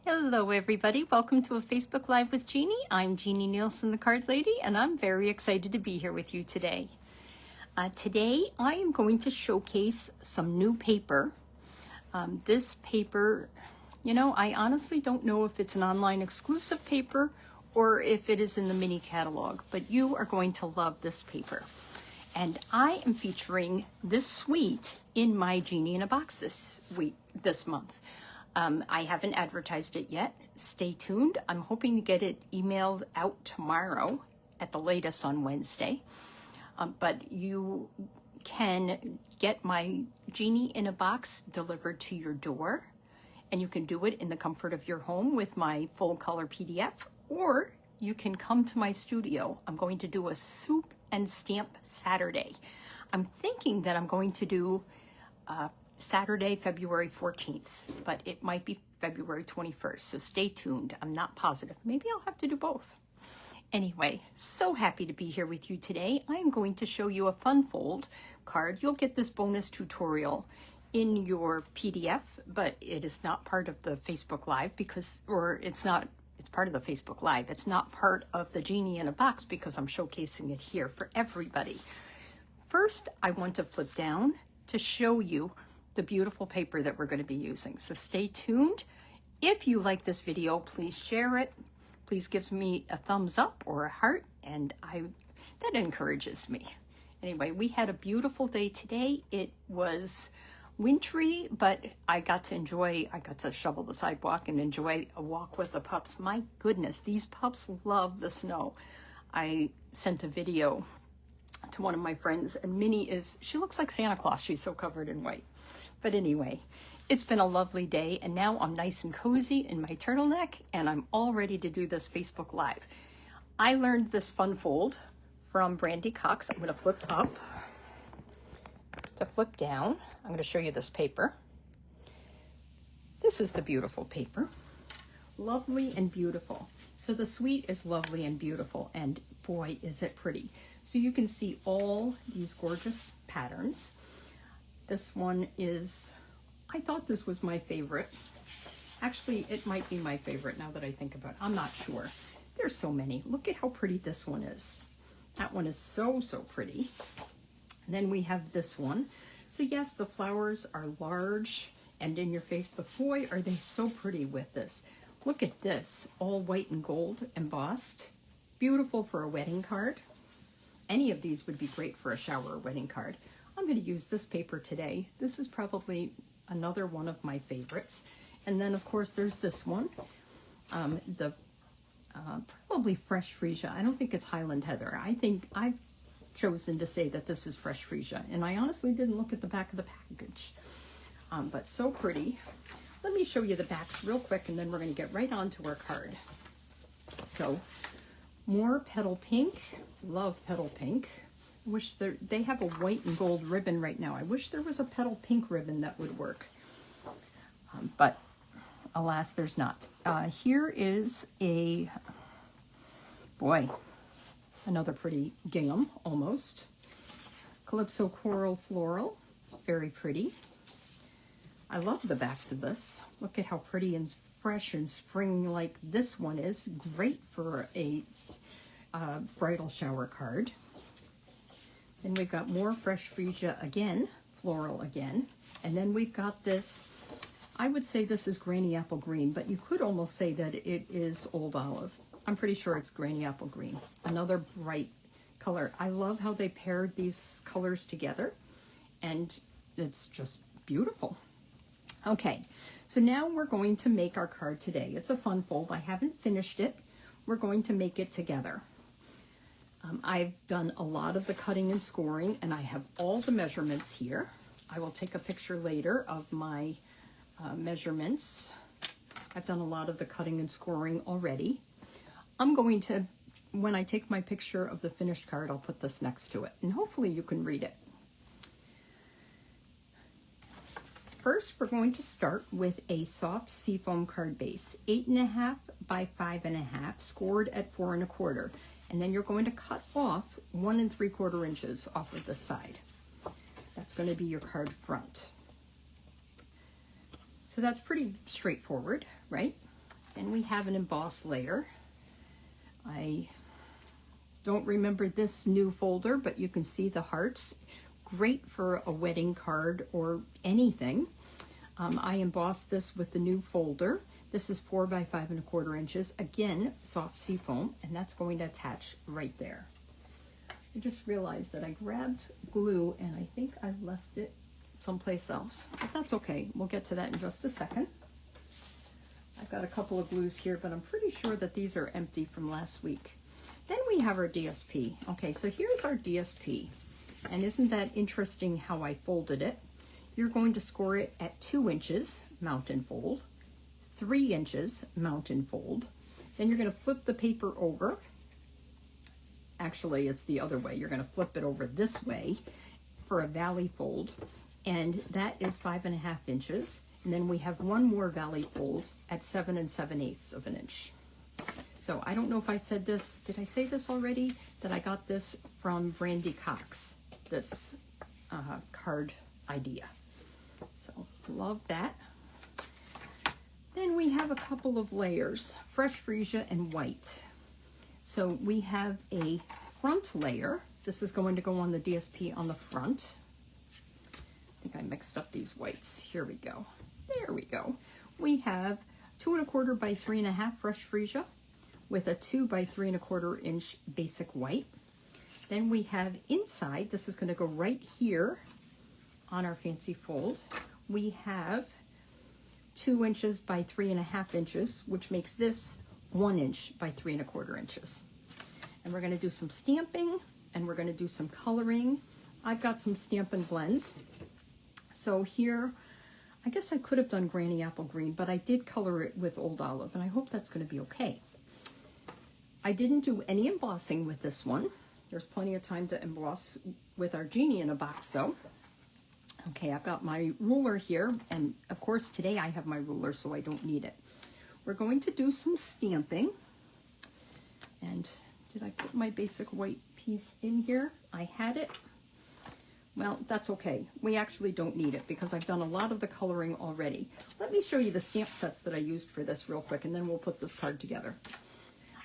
Hello everybody, welcome to a Facebook Live with Jeannie. I'm Jeannie Nielsen, the card lady, and I'm very excited to be here with you today. Today I am going to showcase some new paper. This paper, I honestly don't know if it's an online exclusive paper or if it is in the mini catalog, but you are going to love this paper. And I am featuring this suite in my Jeannie in a Box this month. I haven't advertised it yet. Stay tuned. I'm hoping to get it emailed out tomorrow at the latest on Wednesday. But you can get my Jeannie in a Box delivered to your door, and you can do it in the comfort of your home with my full color PDF, or you can come to my studio. I'm going to do a soup and stamp Saturday. I'm thinking that I'm going to do Saturday, February 14th, but it might be February 21st, so stay tuned. I'm not positive. Maybe I'll have to do both. Anyway, so happy to be here with you today. I am going to show you a fun fold card. You'll get this bonus tutorial in your PDF, but it is not part of the Facebook Live it's part of the Facebook Live. It's not part of the Jeannie in a Box because I'm showcasing it here for everybody. First, I want to flip down to show you the beautiful paper that we're going to be using. So stay tuned. If you like this video, please share it. Please give me a thumbs up or a heart, and that encourages me. Anyway, we had a beautiful day today. It was wintry, but I got to shovel the sidewalk and enjoy a walk with the pups. My goodness, these pups love the snow. I sent a video to one of my friends, and Minnie she looks like Santa Claus. She's so covered in white. But anyway, it's been a lovely day, and now I'm nice and cozy in my turtleneck, and I'm all ready to do this Facebook Live. I learned this fun fold from Brandy Cox. I'm going to flip up to flip down. I'm going to show you this paper. This is the beautiful paper. Lovely and beautiful. So the suite is lovely and beautiful, and boy, is it pretty. So you can see all these gorgeous patterns. This one I thought this was my favorite. Actually, it might be my favorite now that I think about it. I'm not sure. There's so many. Look at how pretty this one is. That one is so, so pretty. And then we have this one. So yes, the flowers are large and in your face, but boy, are they so pretty with this. Look at this, all white and gold embossed. Beautiful for a wedding card. Any of these would be great for a shower or wedding card. I'm going to use this paper today. This is probably another one of my favorites. And then, of course, there's this one, probably fresh freesia. I don't think it's Highland Heather. I think I've chosen to say that this is fresh freesia, and I honestly didn't look at the back of the package, but so pretty. Let me show you the backs real quick, and then we're going to get right on to our card. So, more petal pink. Love petal pink. Wish they have a white and gold ribbon right now. I wish there was a petal pink ribbon that would work. But alas, there's not. Here is another pretty gingham, almost. Calypso Coral Floral, very pretty. I love the backs of this. Look at how pretty and fresh and spring-like this one is. Great for a bridal shower card. Then we've got more fresh freesia again, floral again. And then we've got this, I would say this is Granny Apple Green, but you could almost say that it is Old Olive. I'm pretty sure it's Granny Apple Green. Another bright color. I love how they paired these colors together, and it's just beautiful. Okay, so now we're going to make our card today. It's a fun fold. I haven't finished it. We're going to make it together. I've done a lot of the cutting and scoring, and I have all the measurements here. I will take a picture later of my measurements. I've done a lot of the cutting and scoring already. I'm going to, when I take my picture of the finished card, I'll put this next to it, and hopefully you can read it. First, we're going to start with a soft seafoam card base, 8.5 by 5.5, scored at 4 1/4. And then you're going to cut off 1 3/4 inches off of the side. That's going to be your card front. So that's pretty straightforward, right? Then we have an embossed layer. I don't remember this new folder, but you can see the hearts. Great for a wedding card or anything. I embossed this with the new folder. This is 4 by 5 1/4 inches. Again, soft seafoam, and that's going to attach right there. I just realized that I grabbed glue and I think I left it someplace else, but that's okay. We'll get to that in just a second. I've got a couple of glues here, but I'm pretty sure that these are empty from last week. Then we have our DSP. Okay, so here's our DSP. And isn't that interesting how I folded it? You're going to score it at 2 inches, mount and fold, 3 inches, mount and fold. Then you're going to flip the paper over. Actually, it's the other way. You're going to flip it over this way for a valley fold. And that is 5 1/2 inches. And then we have one more valley fold at 7 7/8 of an inch. So I don't know if I said this. Did I say this already? That I got this from Brandy Cox, this card idea. So love that. Then we have a couple of layers, fresh freesia and white. So we have a front layer. This is going to go on the DSP on the front. I think I mixed up these whites. Here we go. There we go. We have 2 1/4 by 3 1/2 fresh freesia with a 2 by 3 1/4 inch basic white. Then we have inside, this is going to go right here on our fancy fold. We have 2 inches by 3 1/2 inches, which makes this 1 inch by 3 1/4 inches. And we're going to do some stamping and we're going to do some coloring. I've got some Stampin' Blends. So here, I guess I could have done Granny Apple Green, but I did color it with Old Olive, and I hope that's going to be okay. I didn't do any embossing with this one. There's plenty of time to emboss with our Genie in a box, though. Okay, I've got my ruler here, and of course today I have my ruler, so I don't need it. We're going to do some stamping. And did I put my basic white piece in here? I had it. Well, that's okay. We actually don't need it because I've done a lot of the coloring already. Let me show you the stamp sets that I used for this real quick, and then we'll put this card together.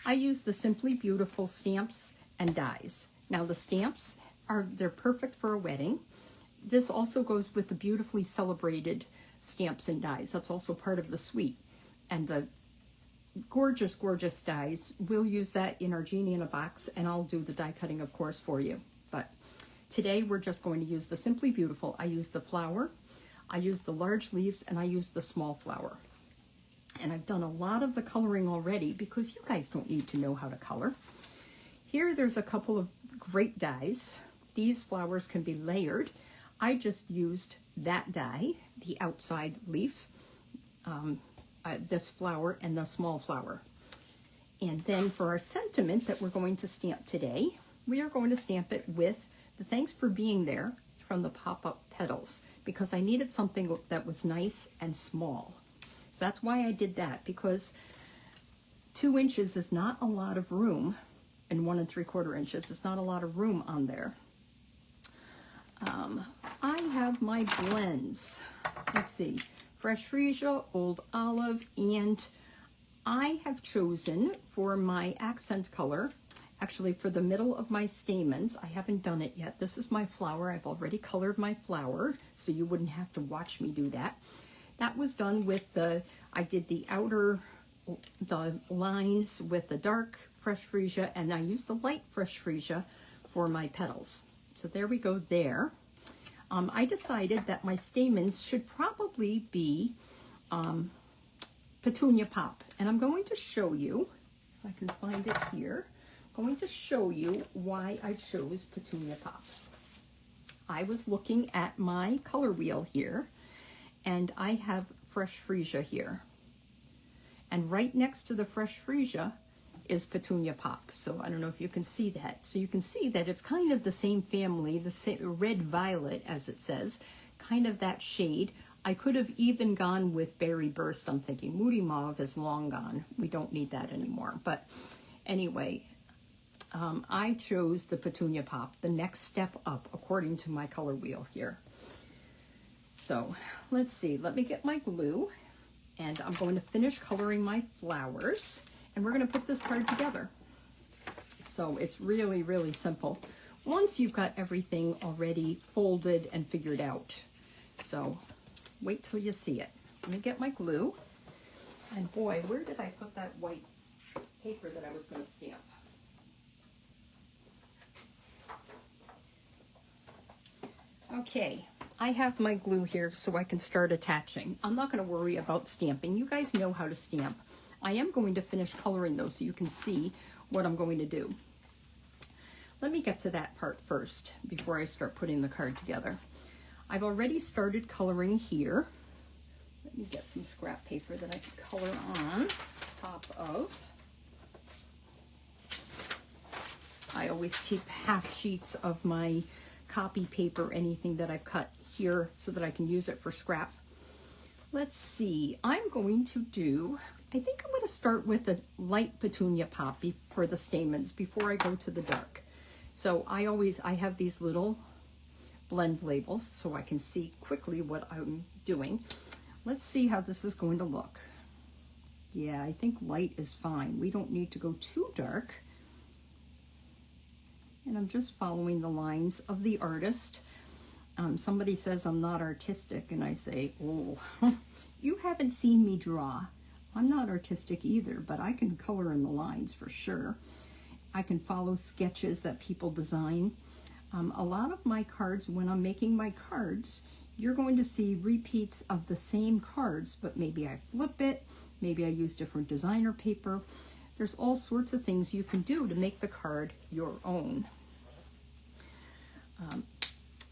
I used the Simply Beautiful stamps and dies. Now the stamps they're perfect for a wedding. This also goes with the Beautifully Celebrated stamps and dies. That's also part of the suite. And the gorgeous, gorgeous dies, we'll use that in our Genie in a box, and I'll do the die cutting, of course, for you. But today we're just going to use the Simply Beautiful. I use the flower, I use the large leaves, and I use the small flower. And I've done a lot of the coloring already because you guys don't need to know how to color. Here there's a couple of great dies. These flowers can be layered. I just used that die, the outside leaf, this flower, and the small flower. And then for our sentiment that we're going to stamp today, we are going to stamp it with the Thanks for Being There from the Pop-Up Petals, because I needed something that was nice and small. So that's why I did that, because 2 inches is not a lot of room, and 1 3/4 inches is not a lot of room on there. I have my blends. Let's see, Fresh Freesia, Old Olive, and I have chosen for my accent color, actually for the middle of my stamens, I haven't done it yet. This is my flower. I've already colored my flower, so you wouldn't have to watch me do that. That was done with I did the lines with the dark Fresh Freesia, and I used the light Fresh Freesia for my petals. So there we go there. I decided that my stamens should probably be Petunia Pop. And I'm going to show you, if I can find it here, I'm going to show you why I chose Petunia Pop. I was looking at my color wheel here, and I have Fresh Freesia here. And right next to the Fresh Freesia is Petunia Pop. So I don't know if you can see that. So you can see that it's kind of the same family, the same red violet, as it says, kind of that shade. I could have even gone with Berry Burst. I'm thinking Moody Mauve is long gone. We don't need that anymore. But anyway, I chose the Petunia Pop, the next step up according to my color wheel here. So let's see, let me get my glue. And I'm going to finish coloring my flowers, and we're going to put this card together. So it's really, really simple once you've got everything already folded and figured out. So wait till you see it. Let me get my glue. And boy, where did I put that white paper that I was going to stamp? Okay, I have my glue here so I can start attaching. I'm not going to worry about stamping. You guys know how to stamp. I am going to finish coloring though so you can see what I'm going to do. Let me get to that part first before I start putting the card together. I've already started coloring here. Let me get some scrap paper that I can color on top of. I always keep half sheets of my copy paper, anything that I've cut here, so that I can use it for scrap. Let's see, I think I'm going to start with a light petunia poppy for the stamens before I go to the dark. So I have these little blend labels so I can see quickly what I'm doing. Let's see how this is going to look. Yeah, I think light is fine. We don't need to go too dark. And I'm just following the lines of the artist. Somebody says I'm not artistic, and I say, oh, you haven't seen me draw. I'm not artistic either, but I can color in the lines for sure. I can follow sketches that people design. A lot of my cards, when I'm making my cards, you're going to see repeats of the same cards, but maybe I flip it, maybe I use different designer paper. There's all sorts of things you can do to make the card your own.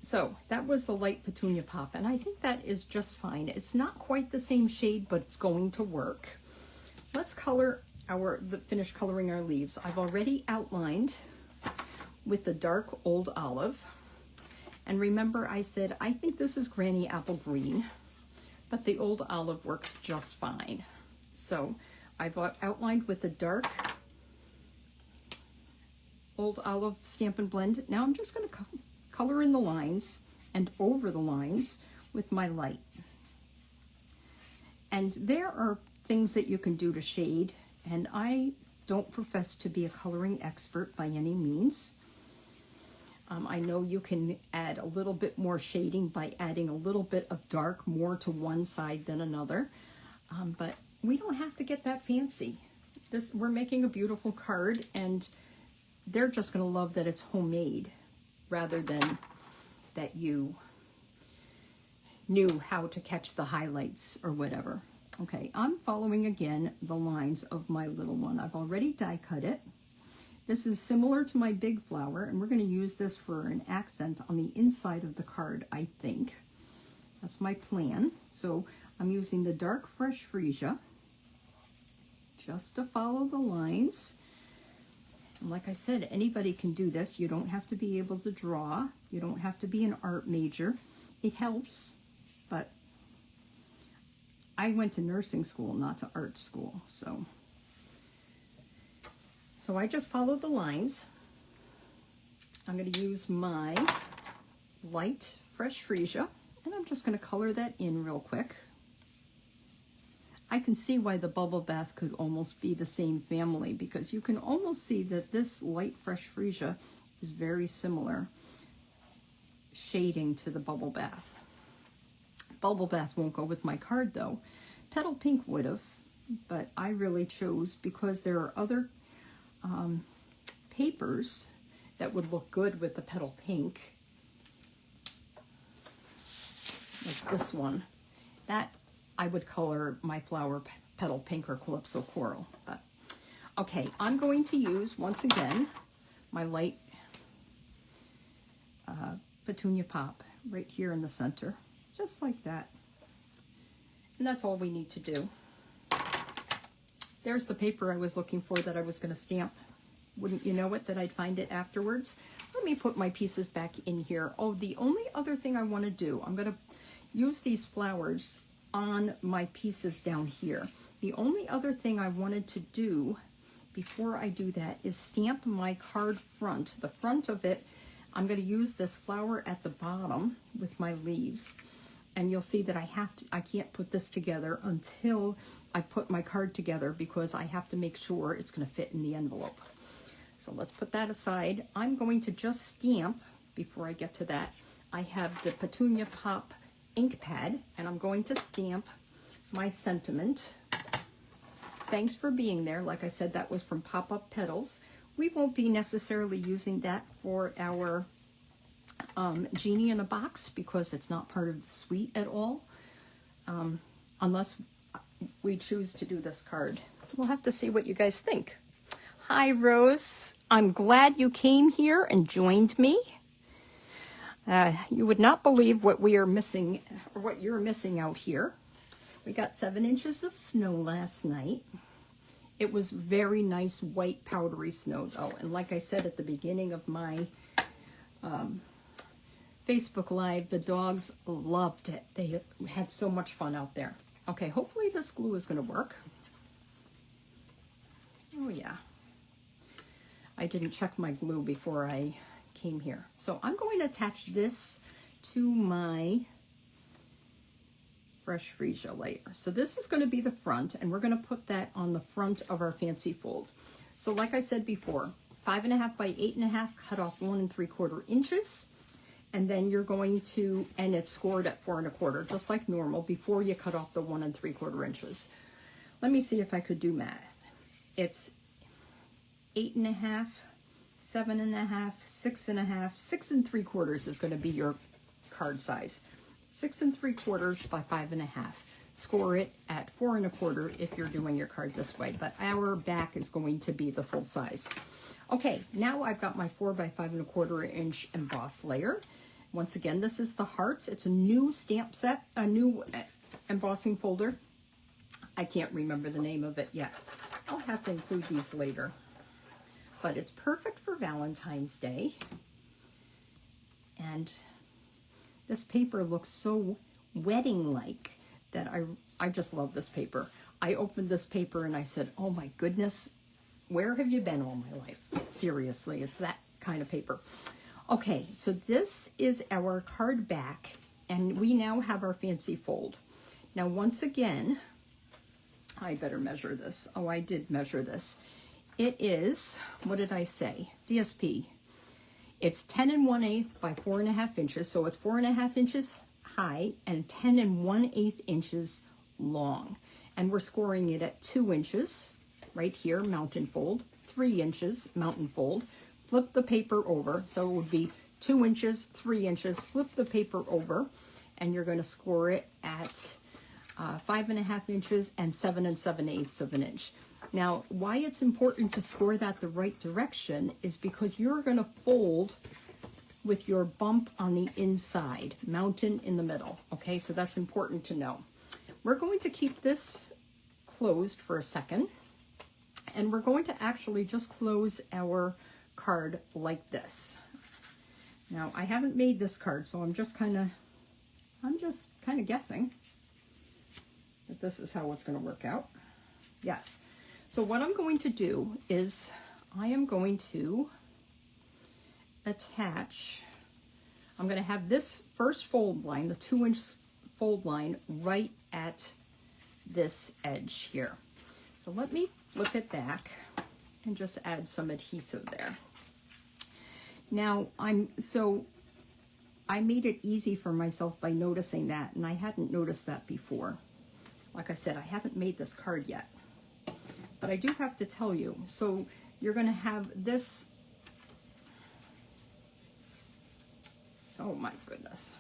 So that was the light petunia pop, and I think that is just fine. It's not quite the same shade, but it's going to work. Let's finish coloring our leaves. I've already outlined with the dark old olive. And remember I said, I think this is Granny Apple Green, but the old olive works just fine. So I've outlined with the dark old olive Stampin' Blend. Now I'm just going to color in the lines and over the lines with my light. And there are things that you can do to shade, and I don't profess to be a coloring expert by any means. I know you can add a little bit more shading by adding a little bit of dark more to one side than another, but we don't have to get that fancy. We're making a beautiful card, and they're just going to love that it's homemade rather than that you knew how to catch the highlights or whatever. Okay, I'm following again the lines of my little one. I've already die cut it. This is similar to my big flower, and we're going to use this for an accent on the inside of the card, I think. That's my plan. So I'm using the dark fresh freesia just to follow the lines. And like I said, anybody can do this. You don't have to be able to draw. You don't have to be an art major. It helps, but I went to nursing school, not to art school, so I just followed the lines. I'm going to use my light fresh freesia, and I'm just going to color that in real quick. I can see why the bubble bath could almost be the same family, because you can almost see that this light fresh freesia is very similar shading to the bubble bath. Bubble bath won't go with my card though. Petal pink would have, but I really chose, because there are other papers that would look good with the petal pink, like this one, that I would color my flower petal pink or calypso coral. But okay, I'm going to use once again my light petunia pop right here in the center, just like that, and that's all we need to do. There's the paper I was looking for that I was going to stamp. Wouldn't you know it, that I'd find it afterwards. Let me put my pieces back in here. Oh, the only other thing I want to do, I'm going to use these flowers on my pieces down here. The only other thing I wanted to do before I do that is stamp my card front. The front of it, I'm going to use this flower at the bottom with my leaves. and you'll see that I can't put this together until I put my card together because I have to make sure it's going to fit in the envelope. So let's put that aside. I'm going to just stamp before I get to that. I have the Petunia Pop ink pad, and I'm going to stamp my sentiment. Thanks for being there. Like I said, that was from Pop Up Petals. We won't be necessarily using that for our Genie in a Box because it's not part of the suite at all, unless we choose to do this card. We'll have to see what you guys think. Hi, Rose. I'm glad you came here and joined me. You would not believe what we are missing, or what you're missing out here. We got 7 inches of snow last night. It was very nice white powdery snow though. And like I said at the beginning of my Facebook Live, the dogs loved it. They had so much fun out there. Okay, hopefully this glue is going to work. Oh yeah. I didn't check my glue before I came here. So I'm going to attach this to my fresh freesia layer. So this is going to be the front, and we're going to put that on the front of our fancy fold. So like I said before, 5.5 by 8.5, cut off 1 3/4 inches. And then you're going to, and it's scored at 4 1/4, just like normal, before you cut off the 1 3/4 inches. Let me see if I could do math. It's 8.5, 7.5, 6.5, 6 3/4 is going to be your card size. 6 3/4 by 5.5. Score it at 4 1/4 if you're doing your card this way, but our back is going to be the full size. Okay, now I've got my 4 by 5 1/4 inch emboss layer. Once again, this is the hearts. It's a new stamp set, a new embossing folder. I can't remember the name of it yet. I'll have to include these later. But it's perfect for Valentine's Day. And this paper looks so wedding-like that I just love this paper. I opened this paper and I said, oh my goodness, where have you been all my life? Seriously, it's that kind of paper. Okay, so this is our card back, and we now have our fancy fold. Now, once again, I better measure this. Oh, I did measure this. It is, what did I say? DSP. It's 10 1/8 by 4 1/2 inches, so it's 4 1/2 inches high and 10 1/8 inches long. And we're scoring it at 2 inches, right here, mountain fold, 3 inches, mountain fold. Flip the paper over, so it would be 2 inches, 3 inches, flip the paper over, and you're going to score it at 5 1/2 inches and 7 7/8 of an inch. Now, why it's important to score that the right direction is because you're going to fold with your bump on the inside, mountain in the middle. Okay, so that's important to know. We're going to keep this closed for a second, and we're going to actually just close our card like this. Now, I haven't made this card, so I'm just kind of guessing that this is how it's going to work out. Yes. So what I'm going to do is I am going to attach, I'm going to have this first fold line, the 2-inch fold line, right at this edge here. So let me flip it back and just add some adhesive there. Now, I made it easy for myself by noticing that, and I hadn't noticed that before. Like I said, I haven't made this card yet. But I do have to tell you, so you're going to have this, oh my goodness.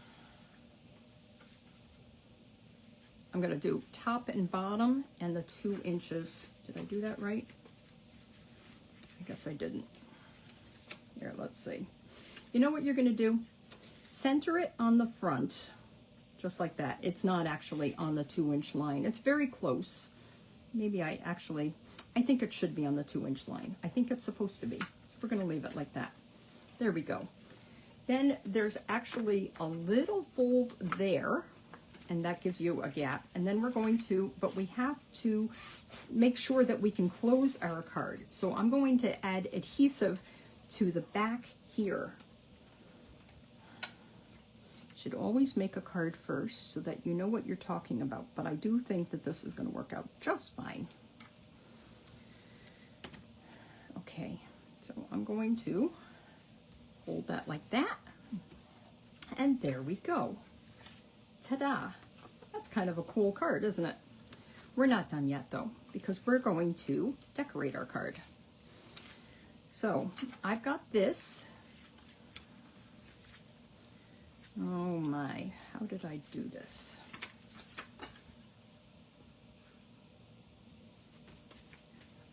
I'm going to do top and bottom and the 2 inches. Did I do that right? I guess I didn't. Here, let's see. You know what you're going to do? Center it on the front, just like that. It's not actually on the 2-inch line. It's very close. Maybe I think it should be on the 2-inch line. I think it's supposed to be. So we're going to leave it like that. There we go. Then there's actually a little fold there, and that gives you a gap. And then we're going to, but we have to make sure that we can close our card. So I'm going to add adhesive to the back here. Should always make a card first so that you know what you're talking about, but I do think that this is going to work out just fine. Okay, so I'm going to hold that like that, and there we go. Ta-da! That's kind of a cool card, isn't it? We're not done yet though, because we're going to decorate our card. So I've got this. Oh my, how did I do this?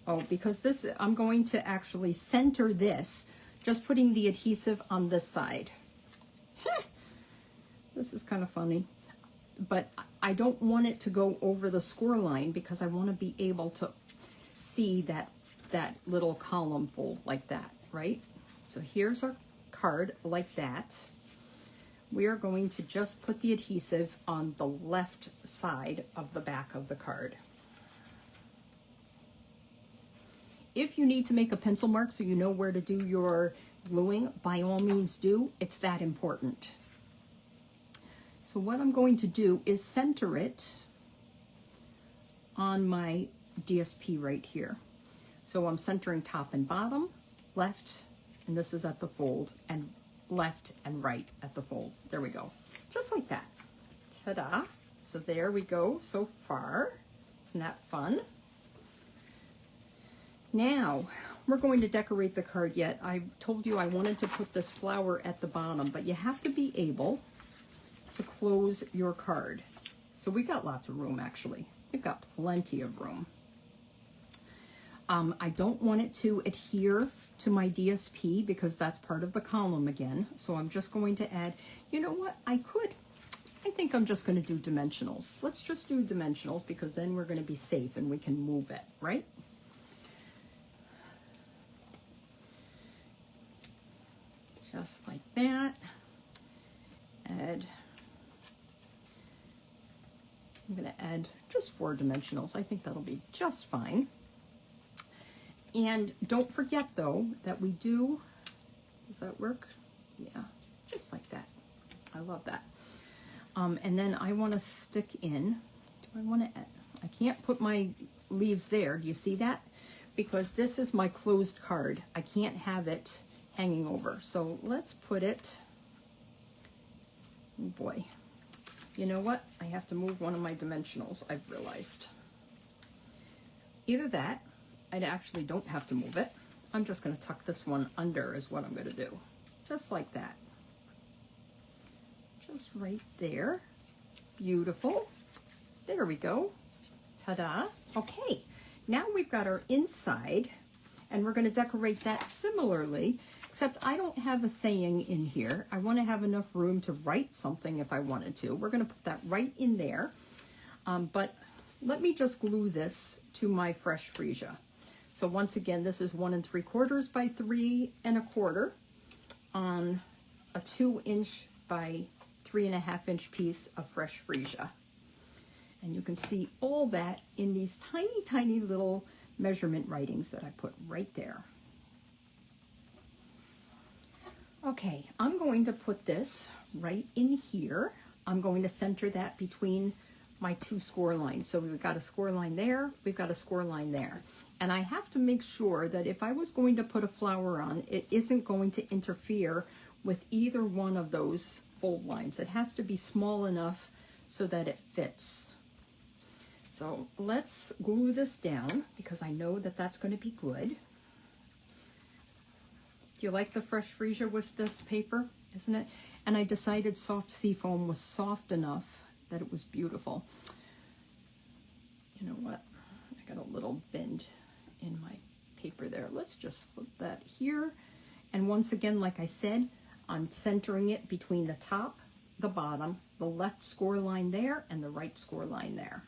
Oh, because this, I'm going to actually center this, just putting the adhesive on this side. This is kind of funny, but I don't want it to go over the score line because I want to be able to see that little column fold like that, right? So here's our card like that. We are going to just put the adhesive on the left side of the back of the card. If you need to make a pencil mark so you know where to do your gluing, by all means do. It's that important. So what I'm going to do is center it on my DSP right here. So I'm centering top and bottom, left, and this is at the fold, and left and right at the fold. There we go. Just like that. Ta-da. So there we go so far. Isn't that fun? Now, we're going to decorate the card yet. I told you I wanted to put this flower at the bottom, but you have to be able to close your card. So we got lots of room actually. We've got plenty of room. I don't want it to adhere to my DSP because that's part of the column again. So I'm just going to add, you know what, I think I'm just going to do dimensionals. Let's just do dimensionals because then we're going to be safe and we can move it, right? Just like that. I'm going to add just 4 dimensionals. I think that'll be just fine. And don't forget though that we do, does that work? Yeah, just like that. I love that. And then I want to stick in, do I want to add, I can't put my leaves there. Do you see that? Because this is my closed card. I can't have it hanging over. So let's put it, oh boy. You know what? I have to move one of my dimensionals, I've realized. Either that, I actually don't have to move it. I'm just going to tuck this one under is what I'm going to do. Just like that. Just right there. Beautiful. There we go. Ta-da. Okay, now we've got our inside, and we're going to decorate that similarly, except I don't have a saying in here. I want to have enough room to write something if I wanted to. We're going to put that right in there. But let me just glue this to my fresh freesia. So once again, this is 1 3/4 by 3 1/4 on a 2" by 3.5" piece of fresh freesia. And you can see all that in these tiny, tiny little measurement writings that I put right there. Okay, I'm going to put this right in here. I'm going to center that between my 2 score lines. So we've got a score line there, we've got a score line there. And I have to make sure that if I was going to put a flower on, it isn't going to interfere with either one of those fold lines. It has to be small enough so that it fits. So let's glue this down because I know that that's going to be good. Do you like the fresh freesia with this paper? Isn't it? And I decided soft seafoam was soft enough that it was beautiful. You know what? I got a little bend in my paper there. Let's just flip that here. And once again, like I said, I'm centering it between the top, the bottom, the left score line there, and the right score line there.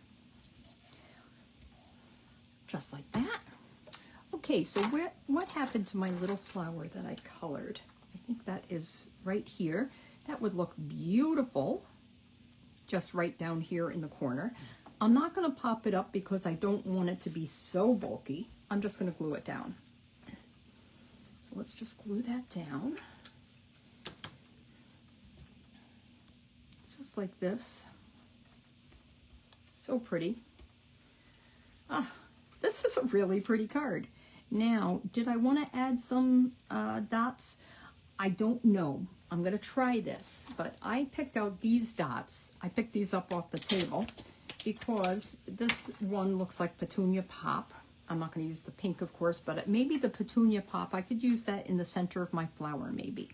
Just like that. Okay, so what happened to my little flower that I colored? I think that is right here. That would look beautiful just right down here in the corner. I'm not going to pop it up because I don't want it to be so bulky. I'm just going to glue it down. So let's just glue that down. looks like this. So pretty. Ah, this is a really pretty card. Now, did I want to add some dots? I don't know. I'm going to try this, but I picked out these dots. I picked these up off the table because this one looks like Petunia Pop. I'm not going to use the pink, of course, but maybe the Petunia Pop, I could use that in the center of my flower, maybe.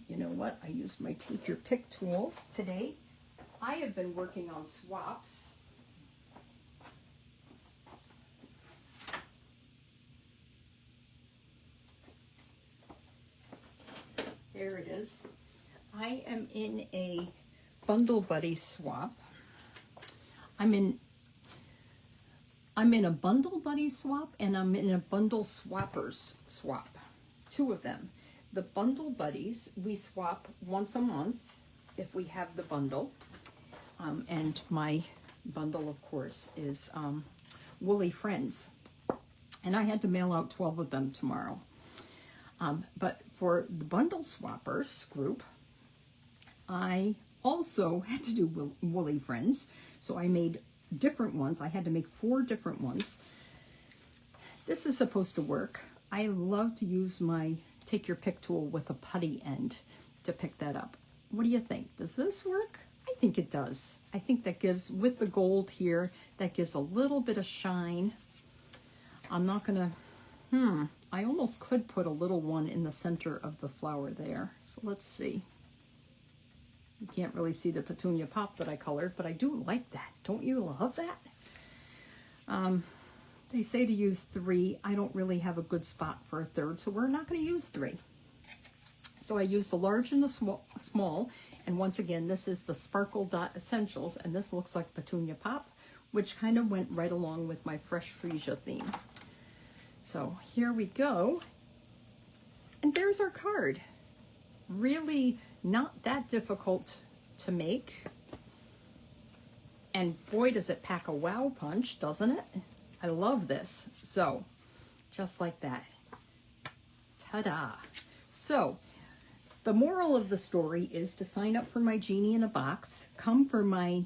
You know what? I used my Take Your Pick tool today. I have been working on swaps. There it is. I am in a Bundle Buddy swap. I'm in a Bundle Buddy swap, and I'm in a Bundle Swappers swap. Two of them. The Bundle Buddies, we swap once a month if we have the bundle. And my bundle, of course, is Woolly Friends. And I had to mail out 12 of them tomorrow. But for the Bundle Swappers group, I also had to do Woolly Friends. So I made different ones. I had to make 4 different ones. This is supposed to work. I love to use my Take Your Pick tool with a putty end to pick that up. What do you think? Does this work? I think it does. I think that gives, with the gold here, that gives a little bit of shine. I'm not gonna, I almost could put a little one in the center of the flower there. So let's see. You can't really see the Petunia Pop that I colored, but I do like that. Don't you love that? They say to use 3. I don't really have a good spot for a third, so we're not going to use 3. So I used the large and the small, and once again, this is the Sparkle Dot Essentials, and this looks like Petunia Pop, which kind of went right along with my Fresh Freesia theme. So here we go, and there's our card. Really not that difficult to make, and boy does it pack a wow punch, doesn't it? I love this. So just like that. Ta-da. So the moral of the story is to sign up for my Genie in a Box. Come for my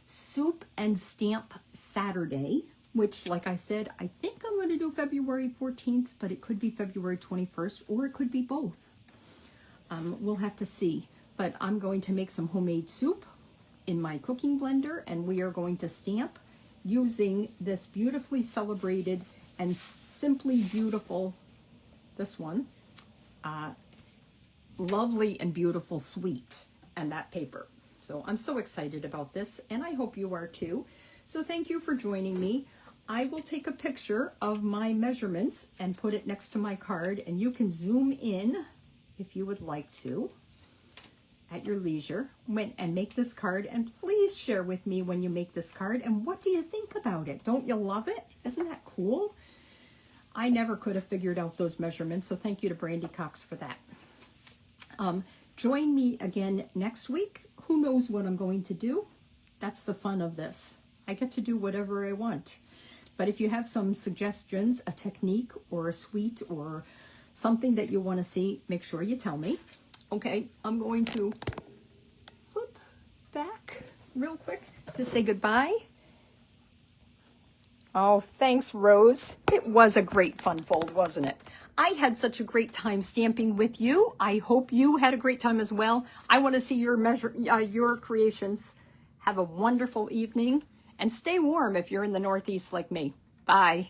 Soup and Stamp Saturday, which, like I said, I think I'm going to do February 14th, but it could be February 21st, or it could be both. We'll have to see. But I'm going to make some homemade soup in my cooking blender, and we are going to stamp using this beautifully celebrated and simply beautiful, this one, lovely and beautiful sweet, and that paper. So I'm so excited about this, and I hope you are too. So thank you for joining me. I will take a picture of my measurements and put it next to my card, and you can zoom in if you would like to at your leisure and make this card. And please share with me when you make this card, and what do you think about it? Don't you love it? Isn't that cool? I never could have figured out those measurements, so thank you to Brandy Cox for that. Join me again next week. Who knows what I'm going to do? That's the fun of this. I get to do whatever I want. But if you have some suggestions, a technique or a suite or something that you want to see, make sure you tell me. Okay, I'm going to flip back real quick to say goodbye. Oh, thanks, Rose. It was a great fun fold, wasn't it? I had such a great time stamping with you. I hope you had a great time as well. I want to see your creations. Have a wonderful evening, and stay warm if you're in the Northeast like me. Bye.